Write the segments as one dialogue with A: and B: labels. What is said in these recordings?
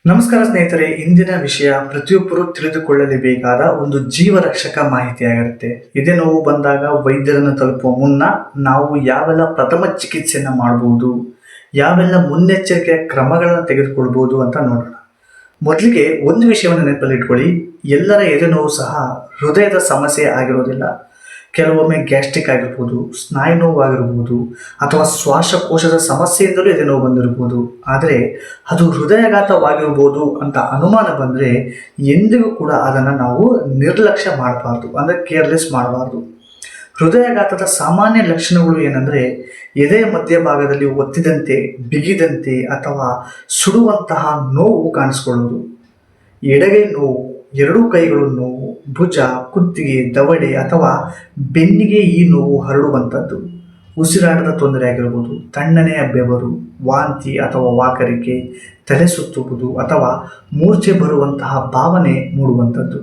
A: ನಮಸ್ಕಾರ ಸ್ನೇಹಿತರೆ, ಇಂದಿನ ವಿಷಯ ಪ್ರತಿಯೊಬ್ಬರು ತಿಳಿದುಕೊಳ್ಳಲೇಬೇಕಾದ ಒಂದು ಜೀವರಕ್ಷಕ ಮಾಹಿತಿಯಾಗಿರುತ್ತೆ. ಇದೇ ನೋವು ಬಂದಾಗ ವೈದ್ಯರನ್ನು ತಲುಪುವ ಮುನ್ನ ನಾವು ಯಾವೆಲ್ಲ ಪ್ರಥಮ ಚಿಕಿತ್ಸೆಯನ್ನು ಮಾಡಬಹುದು, ಯಾವೆಲ್ಲ ಮುನ್ನೆಚ್ಚರಿಕೆಯ ಕ್ರಮಗಳನ್ನು ತೆಗೆದುಕೊಳ್ಬಹುದು ಅಂತ ನೋಡೋಣ. ಮೊದಲಿಗೆ ಒಂದು ವಿಷಯವನ್ನು ನೆನಪಲ್ಲಿ ಇಟ್ಕೊಳ್ಳಿ, ಎಲ್ಲರ ಎದೆ ನೋವು ಸಹ ಹೃದಯದ ಸಮಸ್ಯೆ ಆಗಿರೋದಿಲ್ಲ. ಕೆಲವೊಮ್ಮೆ ಗ್ಯಾಸ್ಟ್ರಿಕ್ ಆಗಿರ್ಬೋದು, ಸ್ನಾಯು ನೋವು ಆಗಿರ್ಬೋದು, ಅಥವಾ ಶ್ವಾಸಕೋಶದ ಸಮಸ್ಯೆಯಿಂದಲೂ ಎದೆ ನೋವು ಬಂದಿರ್ಬೋದು. ಆದರೆ ಅದು ಹೃದಯಾಘಾತವಾಗಿರ್ಬೋದು ಅಂತ ಅನುಮಾನ ಬಂದರೆ ಎಂದಿಗೂ ಕೂಡ ಅದನ್ನು ನಾವು ನಿರ್ಲಕ್ಷ್ಯ ಮಾಡಬಾರ್ದು, ಅಂದರೆ ಕೇರ್ಲೆಸ್ ಮಾಡಬಾರ್ದು. ಹೃದಯಾಘಾತದ ಸಾಮಾನ್ಯ ಲಕ್ಷಣಗಳು ಏನಂದರೆ ಎದೆಯ ಮಧ್ಯಭಾಗದಲ್ಲಿ ಒತ್ತಿದಂತೆ, ಬಿಗಿದಂತೆ ಅಥವಾ ಸುಡುವಂತಹ ನೋವು ಕಾಣಿಸ್ಕೊಳ್ಳೋದು, ಎಡಗೈ ನೋವು, ಎರಡೂ ಕೈಗಳು ನೋವು, ಭುಜ, ಕುತ್ತಿಗೆ, ದವಡೆ ಅಥವಾ ಬೆನ್ನಿಗೆ ಈ ನೋವು ಹರಡುವಂಥದ್ದು, ಉಸಿರಾಟದ ತೊಂದರೆ ಆಗಿರ್ಬೋದು, ತಣ್ಣನೆಯ ಬೆವರು, ವಾಂತಿ ಅಥವಾ ವಾಕರಿಕೆ, ತಲೆ ಸುತ್ತುವುದು ಅಥವಾ ಮೂರ್ಛೆ ಬರುವಂತಹ ಭಾವನೆ ಮೂಡುವಂಥದ್ದು,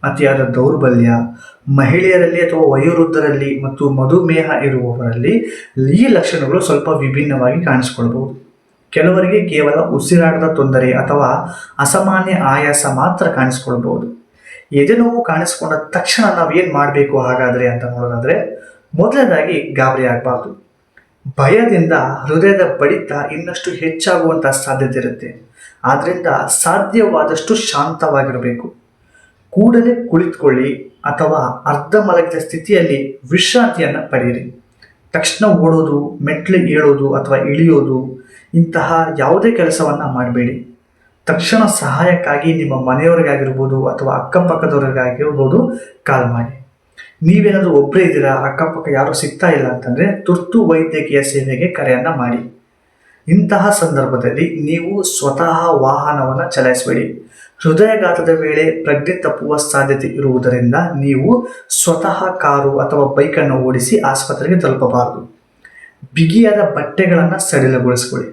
A: ಅತಿಯಾದ ದೌರ್ಬಲ್ಯ, ಮಹಿಳೆಯರಲ್ಲಿ ಅಥವಾ ವಯೋವೃದ್ಧರಲ್ಲಿ ಮತ್ತು ಮಧುಮೇಹ ಇರುವವರಲ್ಲಿ ಈ ಲಕ್ಷಣಗಳು ಸ್ವಲ್ಪ ವಿಭಿನ್ನವಾಗಿ ಕಾಣಿಸಿಕೊಳ್ಬಹುದು. ಕೆಲವರಿಗೆ ಕೇವಲ ಉಸಿರಾಟದ ತೊಂದರೆ ಅಥವಾ ಅಸಾಮಾನ್ಯ ಆಯಾಸ ಮಾತ್ರ ಕಾಣಿಸ್ಕೊಳ್ಬಹುದು. ಎದೆ ನೋವು ಕಾಣಿಸ್ಕೊಂಡ ತಕ್ಷಣ ನಾವೇನು ಮಾಡಬೇಕು ಹಾಗಾದರೆ ಅಂತ ನೋಡೋದಾದರೆ, ಮೊದಲನೇದಾಗಿ ಗಾಬರಿ ಆಗಬಾರ್ದು. ಭಯದಿಂದ ಹೃದಯದ ಬಡಿತ ಇನ್ನಷ್ಟು ಹೆಚ್ಚಾಗುವಂಥ ಸಾಧ್ಯತೆ ಇರುತ್ತೆ. ಆದ್ದರಿಂದ ಸಾಧ್ಯವಾದಷ್ಟು ಶಾಂತವಾಗಿರಬೇಕು. ಕೂಡಲೇ ಕುಳಿತುಕೊಳ್ಳಿ ಅಥವಾ ಅರ್ಧ ಮಲಗಿದ ಸ್ಥಿತಿಯಲ್ಲಿ ವಿಶ್ರಾಂತಿಯನ್ನು ಪಡೆಯಿರಿ. ತಕ್ಷಣ ಓಡೋದು, ಮೆಟ್ಲು ಏಳೋದು ಅಥವಾ ಇಳಿಯೋದು ಇಂತಹ ಯಾವುದೇ ಕೆಲಸವನ್ನು ಮಾಡಬೇಡಿ. ತಕ್ಷಣ ಸಹಾಯಕ್ಕಾಗಿ ನಿಮ್ಮ ಮನೆಯವರಿಗಾಗಿರ್ಬೋದು ಅಥವಾ ಅಕ್ಕಪಕ್ಕದವರಿಗಾಗಿರ್ಬೋದು ಕಾಲ್ ಮಾಡಿ. ನೀವೇನಾದರೂ ಒಬ್ಬರೇ ಇದ್ದೀರಾ, ಅಕ್ಕಪಕ್ಕ ಯಾರೂ ಸಿಗ್ತಾ ಇಲ್ಲ ಅಂತಂದರೆ ತುರ್ತು ವೈದ್ಯಕೀಯ ಸೇವೆಗೆ ಕರೆಯನ್ನು ಮಾಡಿ. ಇಂತಹ ಸಂದರ್ಭದಲ್ಲಿ ನೀವು ಸ್ವತಃ ವಾಹನವನ್ನು ಚಲಾಯಿಸಬೇಡಿ. ಹೃದಯಾಘಾತದ ವೇಳೆ ಪ್ರಜ್ಞೆ ತಪ್ಪುವ ಸಾಧ್ಯತೆ ಇರುವುದರಿಂದ ನೀವು ಸ್ವತಃ ಕಾರು ಅಥವಾ ಬೈಕನ್ನು ಓಡಿಸಿ ಆಸ್ಪತ್ರೆಗೆ ತಲುಪಬಾರದು. ಬಿಗಿಯಾದ ಬಟ್ಟೆಗಳನ್ನು ಸಡಿಲಗೊಳಿಸ್ಕೊಳ್ಳಿ.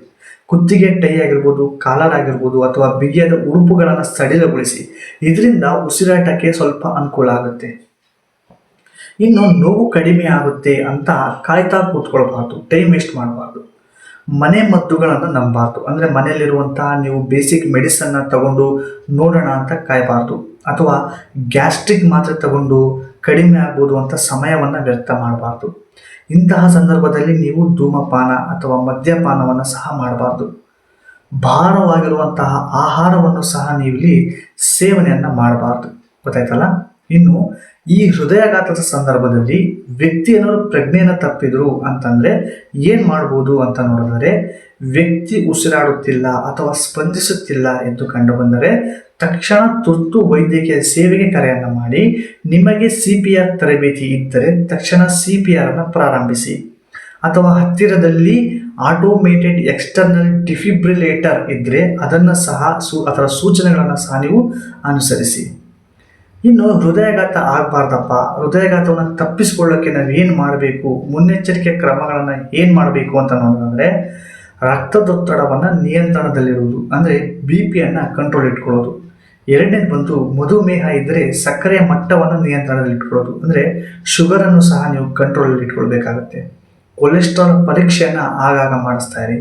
A: ಕುತ್ತಿಗೆ ಟೈ ಆಗಿರ್ಬೋದು, ಕಾಲರ್ ಆಗಿರ್ಬೋದು ಅಥವಾ ಬಿಗಿಯಾದ ಉಡುಪುಗಳನ್ನು ಸಡಿಲಗೊಳಿಸಿ. ಇದರಿಂದ ಉಸಿರಾಟಕ್ಕೆ ಸ್ವಲ್ಪ ಅನುಕೂಲ ಆಗುತ್ತೆ. ಇನ್ನು ನೋವು ಕಡಿಮೆ ಆಗುತ್ತೆ ಅಂತ ಕಾಯ್ತಾ ಕೂತ್ಕೊಳ್ಬಾರ್ದು, ಟೈಮ್ ವೇಸ್ಟ್ ಮಾಡಬಾರ್ದು. ಮನೆ ಮದ್ದುಗಳನ್ನು ನಂಬಬಾರ್ದು. ಅಂದರೆ ಮನೆಯಲ್ಲಿರುವಂತಹ ನೀವು ಬೇಸಿಕ್ ಮೆಡಿಸನ್ನ ತಗೊಂಡು ನೋಡೋಣ ಅಂತ ಕಾಯಬಾರ್ದು, ಅಥವಾ ಗ್ಯಾಸ್ಟ್ರಿಕ್ ಮಾತ್ರೆ ತಗೊಂಡು ಕಡಿಮೆ ಆಗ್ಬೋದು ಅಂತ ಸಮಯವನ್ನು ವ್ಯರ್ಥ ಮಾಡಬಾರ್ದು. ಇಂತಹ ಸಂದರ್ಭದಲ್ಲಿ ನೀವು ಧೂಮಪಾನ ಅಥವಾ ಮದ್ಯಪಾನವನ್ನು ಸಹ ಮಾಡಬಾರ್ದು. ಭಾರವಾಗಿರುವಂತಹ ಆಹಾರವನ್ನು ಸಹ ನೀವಿಲ್ಲಿ ಸೇವನೆಯನ್ನು ಮಾಡಬಾರ್ದು. ಗೊತ್ತಾಯ್ತಲ್ಲ? ಇನ್ನು ಈ ಹೃದಯಾಘಾತದ ಸಂದರ್ಭದಲ್ಲಿ ವ್ಯಕ್ತಿಯನ್ನು ಪ್ರಜ್ಞೆಯನ್ನು ತಪ್ಪಿದ್ರು ಅಂತಂದರೆ ಏನು ಮಾಡ್ಬೋದು ಅಂತ ನೋಡಿದರೆ, ವ್ಯಕ್ತಿ ಉಸಿರಾಡುತ್ತಿಲ್ಲ ಅಥವಾ ಸ್ಪಂದಿಸುತ್ತಿಲ್ಲ ಎಂದು ಕಂಡುಬಂದರೆ ತಕ್ಷಣ ತುರ್ತು ವೈದ್ಯಕೀಯ ಸೇವೆಗೆ ಕರೆಯನ್ನು ಮಾಡಿ. ನಿಮಗೆ CPR ತರಬೇತಿ ಇದ್ದರೆ ತಕ್ಷಣ CPR ಅನ್ನು ಪ್ರಾರಂಭಿಸಿ, ಅಥವಾ ಹತ್ತಿರದಲ್ಲಿ ಆಟೋಮೇಟೆಡ್ ಎಕ್ಸ್ಟರ್ನಲ್ ಡಿಫಿಬ್ರಿಲೇಟರ್ ಇದ್ದರೆ ಅದನ್ನು ಸಹ ಅದರ ಸೂಚನೆಗಳನ್ನು ಸಹ ನೀವು ಅನುಸರಿಸಿ. ಇನ್ನು ಹೃದಯಾಘಾತ ಆಗಬಾರ್ದಪ್ಪ, ಹೃದಯಾಘಾತವನ್ನು ತಪ್ಪಿಸಿಕೊಳ್ಳೋಕ್ಕೆ ನಾವು ಏನು ಮಾಡಬೇಕು, ಮುನ್ನೆಚ್ಚರಿಕೆ ಕ್ರಮಗಳನ್ನು ಏನು ಮಾಡಬೇಕು ಅಂತ ನೋಡೋದಾದರೆ, ರಕ್ತದೊತ್ತಡವನ್ನು ನಿಯಂತ್ರಣದಲ್ಲಿರುವುದು, ಅಂದರೆ BP-ಯನ್ನು ಕಂಟ್ರೋಲ್ ಇಟ್ಕೊಳ್ಳೋದು. ಎರಡನೇದು ಬಂದು ಮಧುಮೇಹ ಇದ್ದರೆ ಸಕ್ಕರೆಯ ಮಟ್ಟವನ್ನು ನಿಯಂತ್ರಣದಲ್ಲಿ ಇಟ್ಕೊಳ್ಳೋದು, ಅಂದರೆ ಶುಗರನ್ನು ಸಹ ನೀವು ಕಂಟ್ರೋಲಲ್ಲಿ ಇಟ್ಕೊಳ್ಬೇಕಾಗತ್ತೆ. ಕೊಲೆಸ್ಟ್ರಾಲ್ ಪರೀಕ್ಷೆಯನ್ನು ಆಗಾಗ ಮಾಡಿಸ್ತಾ ಇರಿ.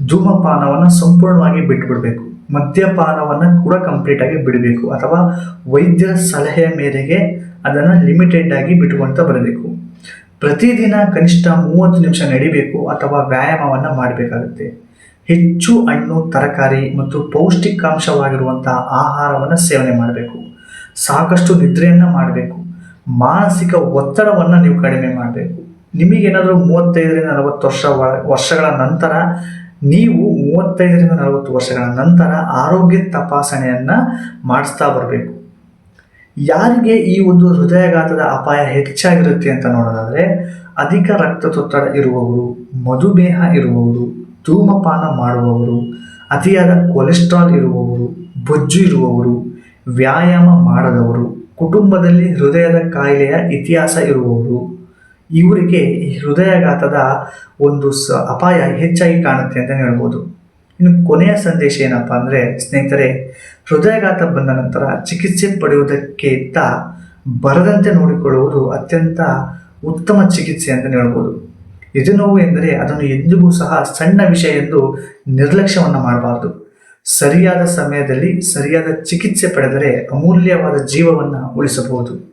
A: ಧೂಮಪಾನವನ್ನು ಸಂಪೂರ್ಣವಾಗಿ ಬಿಟ್ಟುಬಿಡಬೇಕು. ಮದ್ಯಪಾನವನ್ನು ಕೂಡ ಕಂಪ್ಲೀಟಾಗಿ ಬಿಡಬೇಕು, ಅಥವಾ ವೈದ್ಯರ ಸಲಹೆಯ ಮೇರೆಗೆ ಅದನ್ನು ಲಿಮಿಟೆಡ್ ಆಗಿ ಬಿಟ್ಟುಕೊಳ್ತಾ ಬರಬೇಕು. ಪ್ರತಿದಿನ ಕನಿಷ್ಠ 30 ನಿಮಿಷ ನಡಿಬೇಕು ಅಥವಾ ವ್ಯಾಯಾಮವನ್ನು ಮಾಡಬೇಕಾಗುತ್ತೆ. ಹೆಚ್ಚು ಹಣ್ಣು, ತರಕಾರಿ ಮತ್ತು ಪೌಷ್ಟಿಕಾಂಶವಾಗಿರುವಂತಹ ಆಹಾರವನ್ನು ಸೇವನೆ ಮಾಡಬೇಕು. ಸಾಕಷ್ಟು ನಿದ್ರೆಯನ್ನು ಮಾಡಬೇಕು. ಮಾನಸಿಕ ಒತ್ತಡವನ್ನು ನೀವು ಕಡಿಮೆ ಮಾಡಬೇಕು. ನಿಮಗೇನಾದರೂ 35ರಿಂದ 40 ವರ್ಷಗಳ ನಂತರ, ನೀವು 35ರಿಂದ 40 ವರ್ಷಗಳ ನಂತರ ಆರೋಗ್ಯ ತಪಾಸಣೆಯನ್ನು ಮಾಡಿಸ್ತಾ ಬರಬೇಕು. ಯಾರಿಗೆ ಈ ಒಂದು ಹೃದಯಾಘಾತದ ಅಪಾಯ ಹೆಚ್ಚಾಗಿರುತ್ತೆ ಅಂತ ನೋಡೋದಾದರೆ, ಅಧಿಕ ರಕ್ತದೊತ್ತಡ ಇರುವವರು, ಮಧುಮೇಹ ಇರುವವರು, ಧೂಮಪಾನ ಮಾಡುವವರು, ಅತಿಯಾದ ಕೊಲೆಸ್ಟ್ರಾಲ್ ಇರುವವರು, ಬೊಜ್ಜು ಇರುವವರು, ವ್ಯಾಯಾಮ ಮಾಡದವರು, ಕುಟುಂಬದಲ್ಲಿ ಹೃದಯದ ಕಾಯಿಲೆಯ ಇತಿಹಾಸ ಇರುವವರು, ಇವರಿಗೆ ಈ ಹೃದಯಾಘಾತದ ಒಂದು ಅಪಾಯ ಹೆಚ್ಚಾಗಿ ಕಾಣುತ್ತೆ ಅಂತಲೇ ಹೇಳ್ಬೋದು. ಇನ್ನು ಕೊನೆಯ ಸಂದೇಶ ಏನಪ್ಪ ಅಂದರೆ ಸ್ನೇಹಿತರೆ, ಹೃದಯಾಘಾತ ಬಂದ ನಂತರ ಚಿಕಿತ್ಸೆ ಪಡೆಯುವುದಕ್ಕಿಂತ ಬರದಂತೆ ನೋಡಿಕೊಳ್ಳುವುದು ಅತ್ಯಂತ ಉತ್ತಮ ಚಿಕಿತ್ಸೆ ಅಂತಲೇ ಹೇಳ್ಬೋದು. ಎದೆ ನೋವು ಎಂದರೆ ಅದನ್ನು ಎಂದಿಗೂ ಸಹ ಸಣ್ಣ ವಿಷಯ ಎಂದು ನಿರ್ಲಕ್ಷ್ಯವನ್ನು ಮಾಡಬಾರ್ದು. ಸರಿಯಾದ ಸಮಯದಲ್ಲಿ ಸರಿಯಾದ ಚಿಕಿತ್ಸೆ ಪಡೆದರೆ ಅಮೂಲ್ಯವಾದ ಜೀವವನ್ನು ಉಳಿಸಬಹುದು.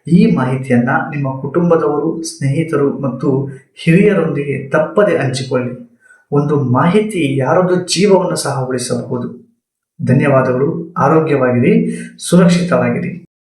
A: ಈ ಮಾಹಿತಿಯನ್ನು ನಿಮ್ಮ ಕುಟುಂಬದವರು, ಸ್ನೇಹಿತರು ಮತ್ತು ಹಿರಿಯರೊಂದಿಗೆ ತಪ್ಪದೆ ಹಂಚಿಕೊಳ್ಳಿ. ಒಂದು ಮಾಹಿತಿ ಯಾರೊಂದು ಜೀವವನ್ನು ಸಹ ಉಳಿಸಬಹುದು. ಧನ್ಯವಾದಗಳು. ಆರೋಗ್ಯವಾಗಿರಿ, ಸುರಕ್ಷಿತವಾಗಿರಿ.